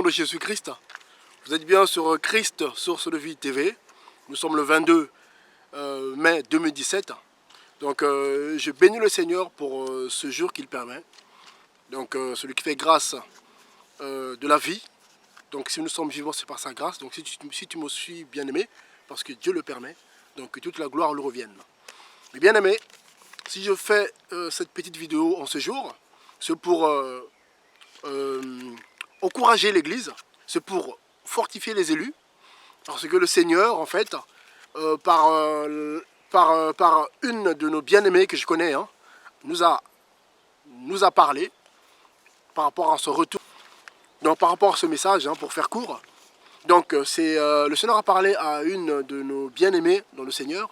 de Jésus-Christ. Vous êtes bien sur Christ, source de vie TV. Nous sommes le 22 mai 2017. Donc je bénis le Seigneur pour ce jour qu'il permet. Donc celui qui fait grâce de la vie. Donc si nous sommes vivants, c'est par sa grâce. Donc si tu me suis bien aimé, parce que Dieu le permet, donc que toute la gloire lui revienne. Mais bien aimé, si je fais cette petite vidéo en ce jour, c'est pour encourager l'Église, c'est pour fortifier les élus, parce que le Seigneur, en fait, par une de nos bien-aimés que je connais, hein, nous a parlé par rapport à ce retour, donc par rapport à ce message, hein, pour faire court. Donc le Seigneur a parlé à une de nos bien-aimés dans le Seigneur,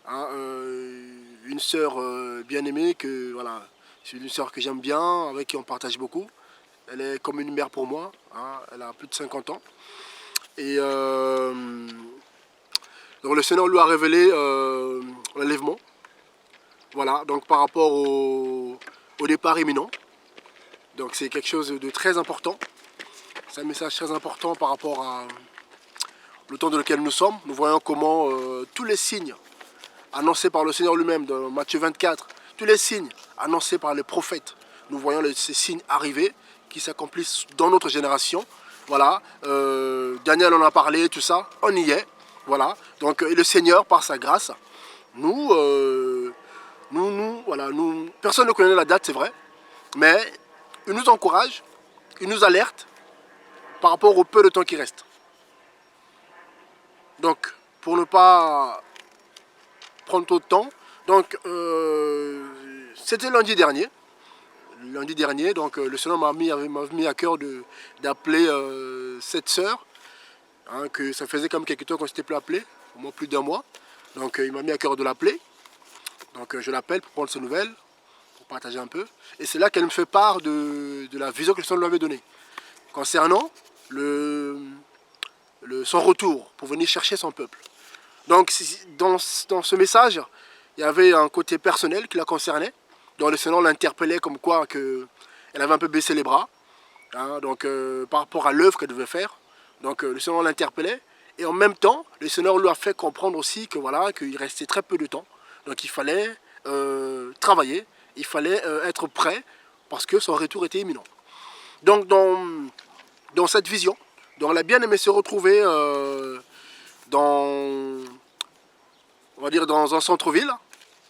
hein, une sœur bien-aimée que voilà, c'est une sœur que j'aime bien, avec qui on partage beaucoup. Elle est comme une mère pour moi, hein, elle a plus de 50 ans. Et donc le Seigneur lui a révélé l'enlèvement, voilà, donc par rapport au départ imminent. Donc c'est quelque chose de très important, c'est un message très important par rapport à le temps dans lequel nous sommes. Nous voyons comment tous les signes annoncés par le Seigneur lui-même dans Matthieu 24, tous les signes annoncés par les prophètes, nous voyons ces signes arriver qui s'accomplissent dans notre génération. Voilà, Daniel en a parlé, tout ça, on y est. Voilà, donc et le Seigneur, par sa grâce, voilà, personne ne connaît la date, c'est vrai, mais il nous encourage, il nous alerte par rapport au peu de temps qui reste. Donc, pour ne pas prendre trop de temps, donc c'était lundi dernier. Donc le Seigneur m'a mis à cœur d'appeler cette sœur, hein, que ça faisait comme quelques temps qu'on ne s'était plus appelé, au moins plus d'un mois. Donc il m'a mis à cœur de l'appeler. Donc je l'appelle pour prendre ses nouvelles, pour partager un peu. Et c'est là qu'elle me fait part de la vision que le Seigneur lui avait donnée, concernant son retour pour venir chercher son peuple. Donc dans ce message, il y avait un côté personnel qui la concernait. Donc le Seigneur l'interpellait comme quoi elle avait un peu baissé les bras, hein, donc par rapport à l'œuvre qu'elle devait faire. Donc le Seigneur l'interpellait, et en même temps, le Seigneur lui a fait comprendre aussi que voilà, qu'il restait très peu de temps. Donc il fallait travailler, il fallait être prêt, parce que son retour était imminent. Donc dans cette vision, donc la bien-aimée se retrouvait on va dire dans un centre-ville.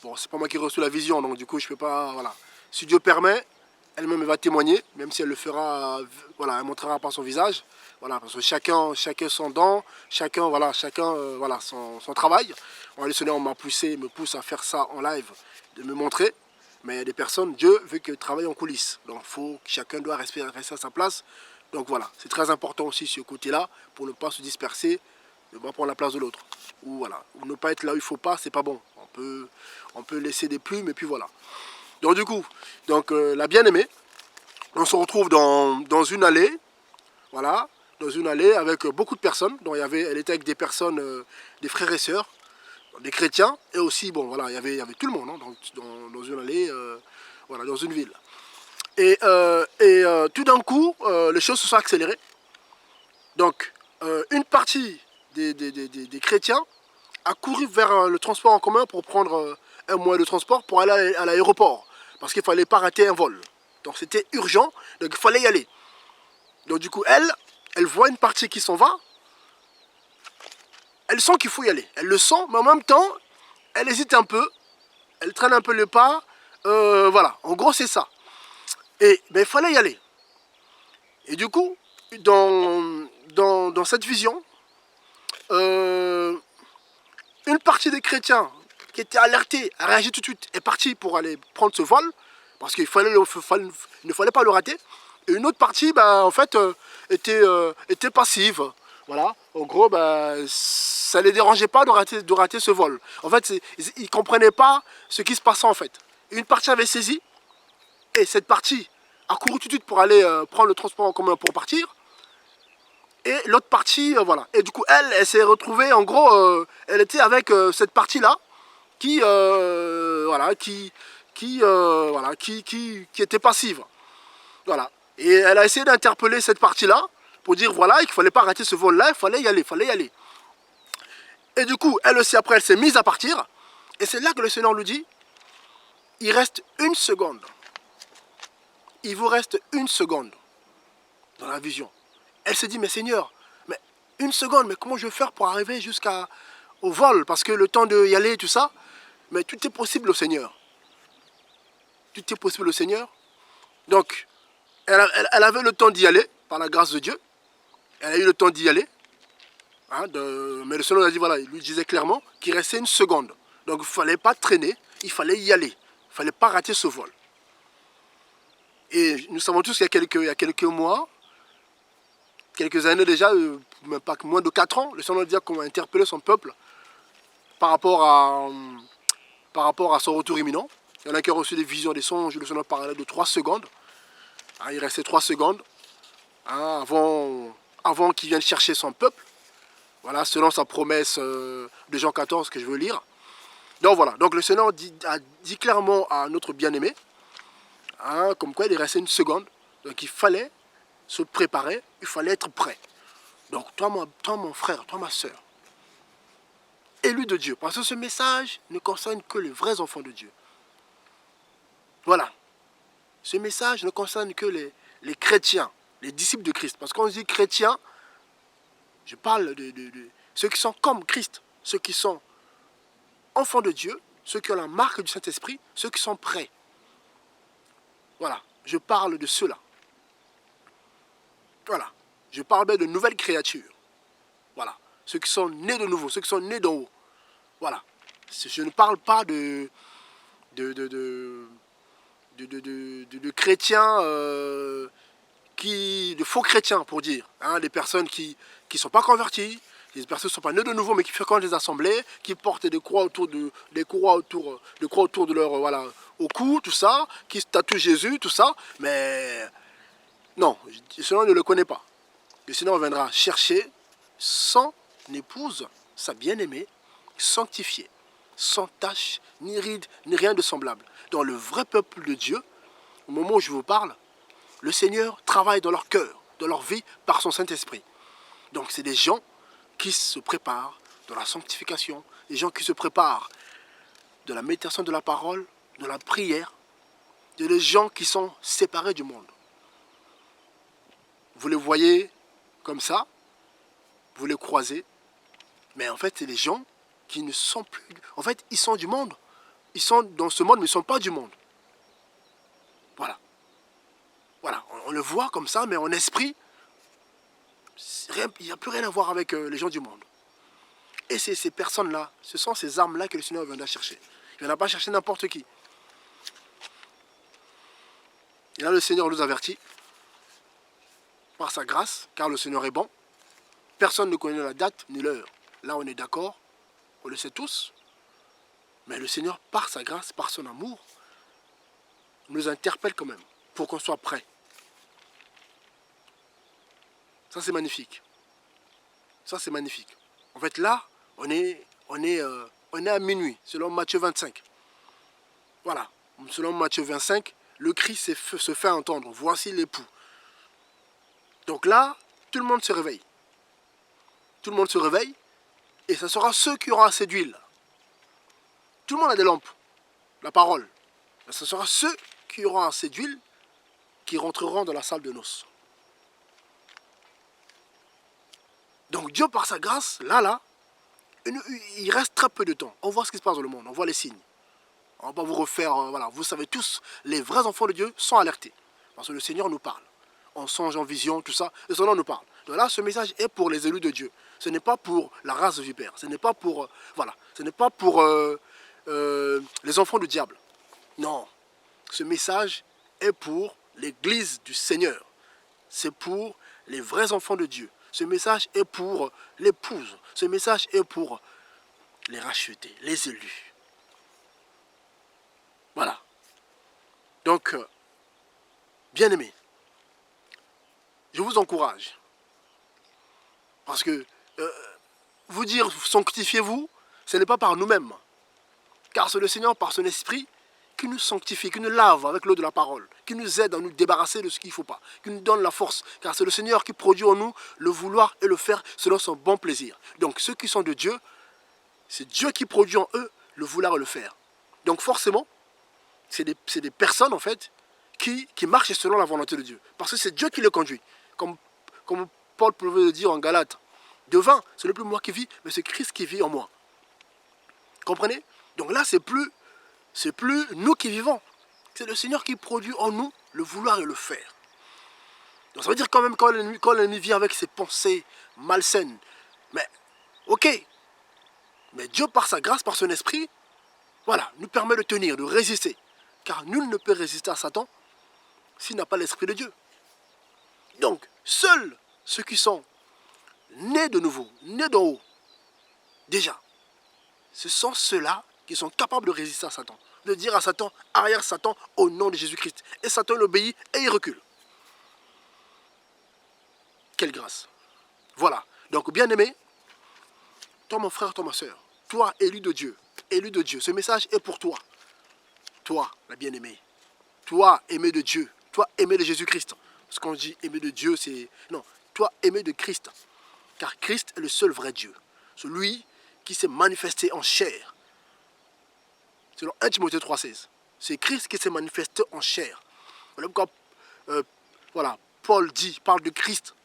Bon, c'est pas moi qui ai reçu la vision, donc du coup je peux pas, voilà. Si Dieu permet, elle-même va témoigner, même si elle le fera, voilà, elle montrera par son visage, voilà, parce que chacun son don, chacun voilà, son travail. Bon, le Seigneur me pousse à faire ça en live, de me montrer, mais il y a des personnes, Dieu veut qu'elles travaillent en coulisses, donc chacun doit rester à sa place. Donc voilà, c'est très important aussi ce côté-là, pour ne pas se disperser, ne pas prendre la place de l'autre, ou voilà, ou ne pas être là où il ne faut pas, c'est pas bon. On peut laisser des plumes et puis voilà. Donc du coup, la bien-aimée, on se retrouve dans une allée, voilà, dans une allée avec beaucoup de personnes. Donc elle était avec des personnes, des frères et sœurs, des chrétiens, et aussi, bon voilà, il y avait tout le monde, hein, dans une allée, voilà, dans une ville. Et tout d'un coup, les choses se sont accélérées. Donc une partie des chrétiens a couru vers le transport en commun pour prendre un moyen de transport pour aller à l'aéroport. Parce qu'il ne fallait pas rater un vol. Donc c'était urgent, donc il fallait y aller. Donc du coup, elle voit une partie qui s'en va. Elle sent qu'il faut y aller. Elle le sent, mais en même temps, elle hésite un peu. Elle traîne un peu le pas. Voilà, en gros c'est ça. Et ben, il fallait y aller. Et du coup, dans cette vision, une partie des chrétiens qui étaient alertés, a réagi tout de suite, est partie pour aller prendre ce vol, parce qu'il ne fallait pas le rater. Et une autre partie, bah, en fait, était passive. Voilà. En gros, bah, ça ne les dérangeait pas de rater ce vol. En fait, ils ne comprenaient pas ce qui se passait en fait. Une partie avait saisi, et cette partie a couru tout de suite pour aller prendre le transport en commun pour partir. Et l'autre partie, voilà. Et du coup, elle s'est retrouvée, en gros, elle était avec cette partie-là, voilà, qui était passive. Voilà. Et elle a essayé d'interpeller cette partie-là pour dire voilà, qu'il ne fallait pas rater ce vol-là, il fallait y aller, il fallait y aller. Et du coup, elle aussi après, elle s'est mise à partir. Et c'est là que le Seigneur lui dit, il reste une seconde. Il vous reste une seconde dans la vision. Elle se dit, mais Seigneur, mais une seconde, mais comment je vais faire pour arriver jusqu'au vol? Parce que le temps d'y aller, tout ça, mais tout est possible au Seigneur. Tout est possible au Seigneur. Donc, elle avait le temps d'y aller, par la grâce de Dieu. Elle a eu le temps d'y aller. Hein, mais le Seigneur a dit, voilà, il lui disait clairement qu'il restait une seconde. Donc, il ne fallait pas traîner, il fallait y aller. Il ne fallait pas rater ce vol. Et nous savons tous qu'il y a quelques mois, quelques années déjà, même pas moins de 4 ans, le Seigneur a dit qu'on a interpellé son peuple par rapport à son retour imminent. Il y en a qui ont reçu des visions, des songes, le Seigneur parlait de 3 secondes. Hein, il restait 3 secondes hein, avant qu'il vienne chercher son peuple. Voilà, selon sa promesse de Jean 14 que je veux lire. Donc voilà, donc le Seigneur a dit clairement à notre bien-aimé, hein, comme quoi il restait une seconde. Donc il fallait se préparer, il fallait être prêt. Donc toi mon frère, toi ma soeur, élu de Dieu, parce que ce message ne concerne que les vrais enfants de Dieu. Voilà, ce message ne concerne que les chrétiens, les disciples de Christ. Parce qu'on dit chrétiens, je parle de ceux qui sont comme Christ, ceux qui sont enfants de Dieu, ceux qui ont la marque du Saint-Esprit, ceux qui sont prêts. Voilà, je parle de ceux-là. Voilà, je parle bien de nouvelles créatures. Voilà, ceux qui sont nés de nouveau, ceux qui sont nés d'en haut. Voilà, je ne parle pas de chrétiens, de faux chrétiens pour dire, hein, des personnes qui ne sont pas converties, des personnes qui ne sont pas nées de nouveau mais qui fréquentent les assemblées, qui portent des croix autour de leur, voilà, au cou, tout ça, qui se tatouent Jésus, tout ça, mais non, le Seigneur ne le connaît pas. Le Seigneur viendra chercher son épouse, sa bien-aimée, sanctifiée, sans tache, ni ride, ni rien de semblable. Dans le vrai peuple de Dieu, au moment où je vous parle, le Seigneur travaille dans leur cœur, dans leur vie, par son Saint-Esprit. Donc c'est des gens qui se préparent dans la sanctification, des gens qui se préparent de la méditation de la parole, de la prière, des gens qui sont séparés du monde. Vous les voyez comme ça, vous les croisez, mais en fait c'est des gens qui ne sont plus... En fait, ils sont du monde. Ils sont dans ce monde, mais ils ne sont pas du monde. Voilà. Voilà, on le voit comme ça, mais en esprit, il n'y a plus rien à voir avec les gens du monde. Et c'est ces personnes-là, ce sont ces armes-là que le Seigneur viendra chercher. Il ne viendra pas chercher n'importe qui. Et là, le Seigneur nous avertit, par sa grâce, car le Seigneur est bon. Personne ne connaît la date ni l'heure. Là, on est d'accord, on le sait tous. Mais le Seigneur, par sa grâce, par son amour, nous interpelle quand même, pour qu'on soit prêt. Ça, c'est magnifique. Ça, c'est magnifique. En fait, là, on est à minuit, selon Matthieu 25. Voilà. Selon Matthieu 25, le cri se fait entendre. Voici l'époux. Donc là, tout le monde se réveille. Tout le monde se réveille. Et ce sera ceux qui auront assez d'huile. Tout le monde a des lampes. La parole. Mais ce sera ceux qui auront assez d'huile qui rentreront dans la salle de noces. Donc Dieu, par sa grâce, là, il reste très peu de temps. On voit ce qui se passe dans le monde, on voit les signes. On ne va pas vous refaire, voilà, vous savez tous, les vrais enfants de Dieu sont alertés. Parce que le Seigneur nous parle. On songe en vision, tout ça, le Seigneur nous parle. Donc là, ce message est pour les élus de Dieu. Ce n'est pas pour la race de vipères. Ce n'est pas pour, voilà, ce n'est pas pour les enfants du diable. Non, ce message est pour l'église du Seigneur. C'est pour les vrais enfants de Dieu. Ce message est pour l'épouse. Ce message est pour les rachetés, les élus. Voilà. Donc, bien-aimés, je vous encourage. Parce que vous dire sanctifiez-vous, ce n'est pas par nous-mêmes. Car c'est le Seigneur, par son esprit, qui nous sanctifie, qui nous lave avec l'eau de la parole, qui nous aide à nous débarrasser de ce qu'il ne faut pas, qui nous donne la force. Car c'est le Seigneur qui produit en nous le vouloir et le faire selon son bon plaisir. Donc ceux qui sont de Dieu, c'est Dieu qui produit en eux le vouloir et le faire. Donc forcément, c'est des personnes en fait qui marchent selon la volonté de Dieu. Parce que c'est Dieu qui les conduit. Comme Paul pouvait le dire en Galates. Devant, ce n'est plus moi qui vis, mais c'est Christ qui vit en moi. Comprenez? Donc là, c'est plus nous qui vivons. C'est le Seigneur qui produit en nous le vouloir et le faire. Donc ça veut dire quand même quand l'ennemi vient avec ses pensées malsaines. Mais, ok. Mais Dieu, par sa grâce, par son esprit, voilà, nous permet de tenir, de résister. Car nul ne peut résister à Satan s'il n'a pas l'esprit de Dieu. Donc, seuls ceux qui sont nés de nouveau, nés d'en haut, déjà, ce sont ceux-là qui sont capables de résister à Satan. De dire à Satan, arrière Satan, au nom de Jésus-Christ. Et Satan il obéit et il recule. Quelle grâce. Voilà. Donc, bien-aimé, toi mon frère, toi ma soeur, toi élu de Dieu, ce message est pour toi. Toi, la bien-aimée. Toi, aimé de Dieu. Toi, aimé de Jésus-Christ. Parce qu'on dit aimé de Dieu, c'est... Non, toi, aimé de Christ. Car Christ est le seul vrai Dieu. Celui qui s'est manifesté en chair. Selon 1 Timothée 3,16. C'est Christ qui s'est manifesté en chair. Voilà pourquoi Paul parle de Christ.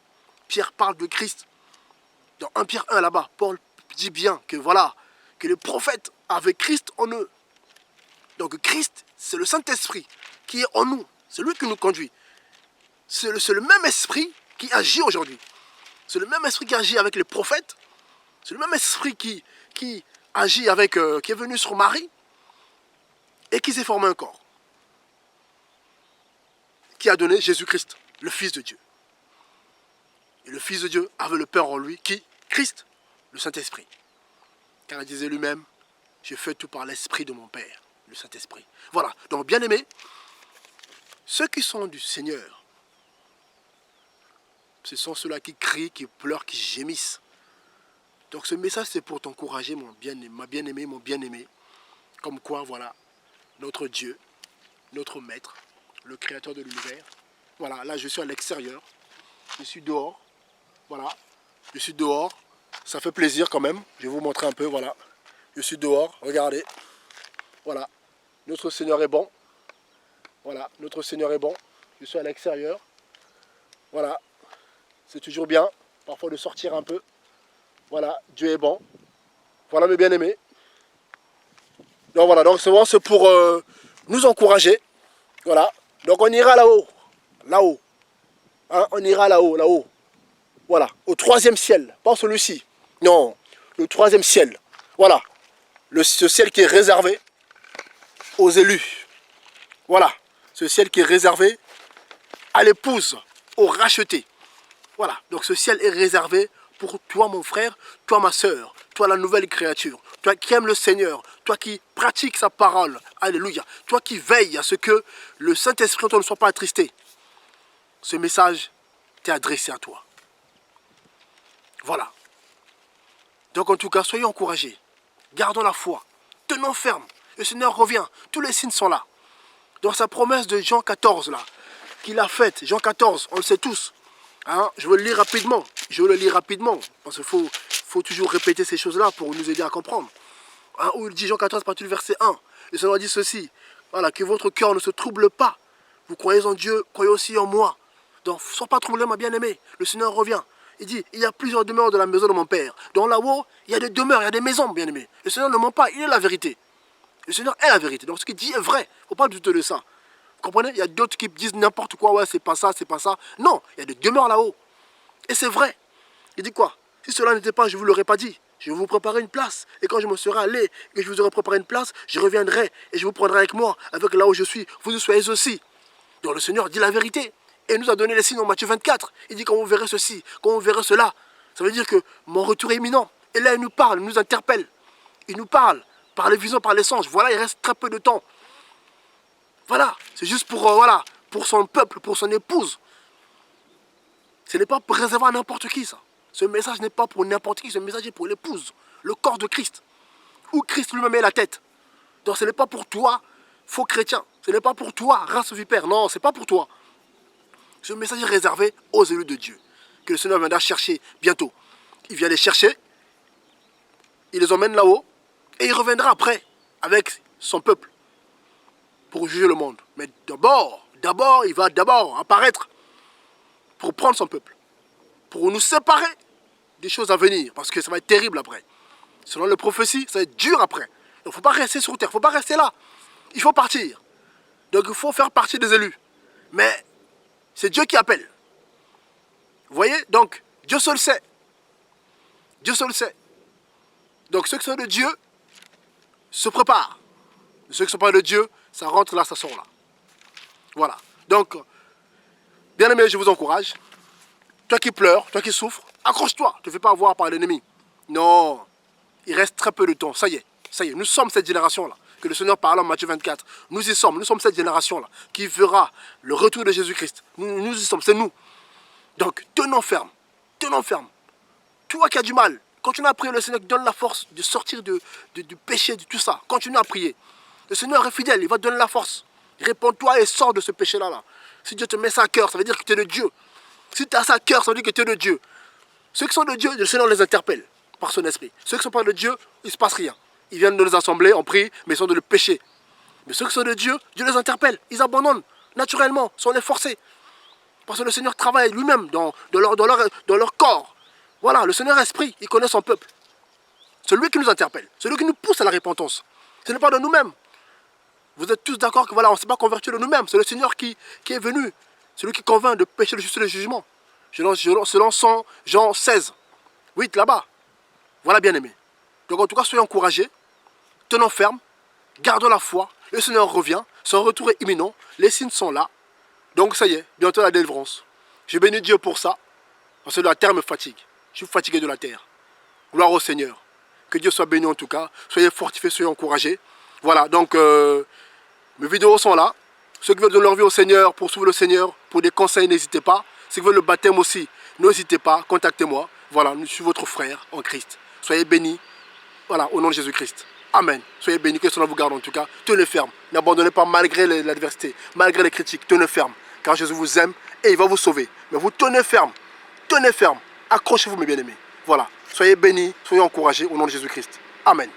Pierre parle de Christ. Dans 1 Pierre 1 là-bas, Paul dit bien que voilà, que les prophètes avaient Christ en eux. Donc Christ, c'est le Saint-Esprit qui est en nous. C'est lui qui nous conduit. C'est le même esprit qui agit aujourd'hui. C'est le même esprit qui agit avec les prophètes. C'est le même esprit qui agit avec, qui est venu sur Marie et qui s'est formé un corps. Qui a donné Jésus-Christ, le Fils de Dieu. Et le Fils de Dieu avait le Père en lui, qui? Christ, le Saint-Esprit. Car il disait lui-même, je fais tout par l'Esprit de mon Père, le Saint-Esprit. Voilà, donc bien aimés, ceux qui sont du Seigneur, ce sont ceux-là qui crient, qui pleurent, qui gémissent. Donc ce message c'est pour t'encourager, ma bien-aimée, mon bien-aimé. Comme quoi, voilà, notre Dieu, notre Maître, le Créateur de l'univers. Voilà, là je suis à l'extérieur, je suis dehors. Voilà, je suis dehors. Ça fait plaisir quand même. Je vais vous montrer un peu, voilà. Je suis dehors, regardez. Voilà, notre Seigneur est bon. Voilà, notre Seigneur est bon. Je suis à l'extérieur. Voilà, c'est toujours bien, parfois de sortir un peu. Voilà, Dieu est bon. Voilà mes bien-aimés. Donc voilà, donc c'est pour nous encourager. Voilà, donc on ira là-haut. Là-haut. Hein, on ira là-haut, là-haut. Voilà, au 3e ciel, pas celui-ci. Non, le 3e ciel. Voilà, ce ciel qui est réservé aux élus. Voilà, ce ciel qui est réservé à l'épouse, aux rachetés. Voilà, donc ce ciel est réservé pour toi mon frère, toi ma soeur, toi la nouvelle créature, toi qui aimes le Seigneur, toi qui pratiques sa parole. Alléluia. Toi qui veilles à ce que le Saint-Esprit ne soit pas attristé. Ce message t'est adressé à toi. Voilà. Donc en tout cas, soyez encouragés. Gardons la foi. Tenons ferme. Le Seigneur revient. Tous les signes sont là. Dans sa promesse de Jean 14, là, qu'il a faite, Jean 14, on le sait tous. Hein, je veux le lire rapidement. Je veux le lire rapidement. Parce qu'il faut toujours répéter ces choses-là pour nous aider à comprendre. Hein, où il dit, Jean 14, partir du verset 1. Le Seigneur dit ceci. Voilà, que votre cœur ne se trouble pas. Vous croyez en Dieu, croyez aussi en moi. Donc, ne sois pas troublé, ma bien-aimée. Le Seigneur revient. Il dit, il y a plusieurs demeures de la maison de mon Père. Donc là-haut, il y a des demeures, il y a des maisons, bien-aimés. Le Seigneur ne ment pas, il est la vérité. Le Seigneur est la vérité. Donc ce qu'il dit est vrai. Il ne faut pas douter de ça. Vous comprenez? Il y a d'autres qui disent n'importe quoi. Ouais, c'est pas ça, c'est pas ça. Non, il y a des demeures là-haut. Et c'est vrai. Il dit quoi? Si cela n'était pas, je ne vous l'aurais pas dit. Je vais vous préparer une place. Et quand je me serai allé et que je vous aurai préparé une place, je reviendrai et je vous prendrai avec moi, avec là où je suis. Vous soyez aussi. Donc le Seigneur dit la vérité. Et il nous a donné les signes en Matthieu 24. Il dit quand vous verrez ceci, quand vous verrez cela. Ça veut dire que mon retour est imminent. Et là, il nous parle, il nous interpelle. Il nous parle par les visions, par les songes. Voilà, il reste très peu de temps. Voilà, c'est juste pour, voilà, pour son peuple, pour son épouse. Ce n'est pas pour réserver à n'importe qui, ça. Ce message n'est pas pour n'importe qui, ce message est pour l'épouse, le corps de Christ. Où Christ lui-même est la tête. Donc ce n'est pas pour toi faux chrétien. Ce n'est pas pour toi, race vipère. Non, ce n'est pas pour toi. Ce message est réservé aux élus de Dieu, que le Seigneur viendra chercher bientôt. Il vient les chercher, il les emmène là-haut, et il reviendra après, avec son peuple, pour juger le monde. Mais d'abord, il va d'abord apparaître pour prendre son peuple, pour nous séparer des choses à venir, parce que ça va être terrible après. Selon les prophéties, ça va être dur après. Donc il ne faut pas rester sur terre, il ne faut pas rester là. Il faut partir. Donc il faut faire partie des élus. Mais c'est Dieu qui appelle. Vous voyez? Donc Dieu seul sait. Dieu seul sait. Donc ceux qui sont de Dieu se préparent. Ceux qui ne sont pas de Dieu, ça rentre là, ça sort là. Voilà. Donc, bien aimé, je vous encourage. Toi qui pleures, toi qui souffres, accroche-toi. Ne te fais pas avoir par l'ennemi. Non. Il reste très peu de temps. Ça y est. Nous sommes cette génération-là. Que le Seigneur parle en Matthieu 24. Nous y sommes. Nous sommes cette génération-là qui verra le retour de Jésus-Christ. Nous y sommes. C'est nous. Donc, tenons ferme. Tenons ferme. Toi qui as du mal, continue à prier. Le Seigneur te donne la force de sortir du péché, de tout ça. Continue à prier. Le Seigneur est fidèle. Il va te donner la force. Réponds-toi et sors de ce péché-là. Si Dieu te met ça à cœur, ça veut dire que tu es de Dieu. Si tu as ça à cœur, ça veut dire que tu es de Dieu. Ceux qui sont de Dieu, le Seigneur les interpelle par son esprit. Ceux qui ne sont pas de Dieu, il ne se passe rien. Ils viennent de les assembler, on prie, mais ils sont de le péché. Mais ceux qui sont de Dieu, Dieu les interpelle. Ils abandonnent naturellement, sans les forcer. Parce que le Seigneur travaille lui-même dans leur corps. Voilà, le Seigneur esprit, il connaît son peuple. C'est lui qui nous interpelle. C'est lui qui nous pousse à la repentance. Ce n'est pas de nous-mêmes. Vous êtes tous d'accord que voilà, on ne s'est pas converti de nous-mêmes. C'est le Seigneur qui est venu. C'est lui qui convainc de péché, le juste et le jugement. Selon Jean 16. 8 là-bas. Voilà, bien aimé. Donc en tout cas, soyez encouragés. Tenons ferme. Gardons la foi. Le Seigneur revient. Son retour est imminent. Les signes sont là. Donc ça y est, bientôt la délivrance. Je bénis Dieu pour ça. Parce que la terre me fatigue. Je suis fatigué de la terre. Gloire au Seigneur. Que Dieu soit béni en tout cas. Soyez fortifiés, soyez encouragés. Voilà, donc mes vidéos sont là. Ceux qui veulent donner leur vie au Seigneur, pour suivre le Seigneur, pour des conseils, n'hésitez pas. Ceux qui veulent le baptême aussi, n'hésitez pas, contactez-moi. Voilà, je suis votre frère en Christ. Soyez bénis, voilà, au nom de Jésus-Christ. Amen. Soyez bénis, que cela vous garde en tout cas. Tenez ferme. N'abandonnez pas malgré l'adversité, malgré les critiques. Tenez ferme, car Jésus vous aime et il va vous sauver. Mais vous tenez ferme. Tenez ferme. Accrochez-vous, mes bien-aimés. Voilà. Soyez bénis, soyez encouragés au nom de Jésus-Christ. Amen.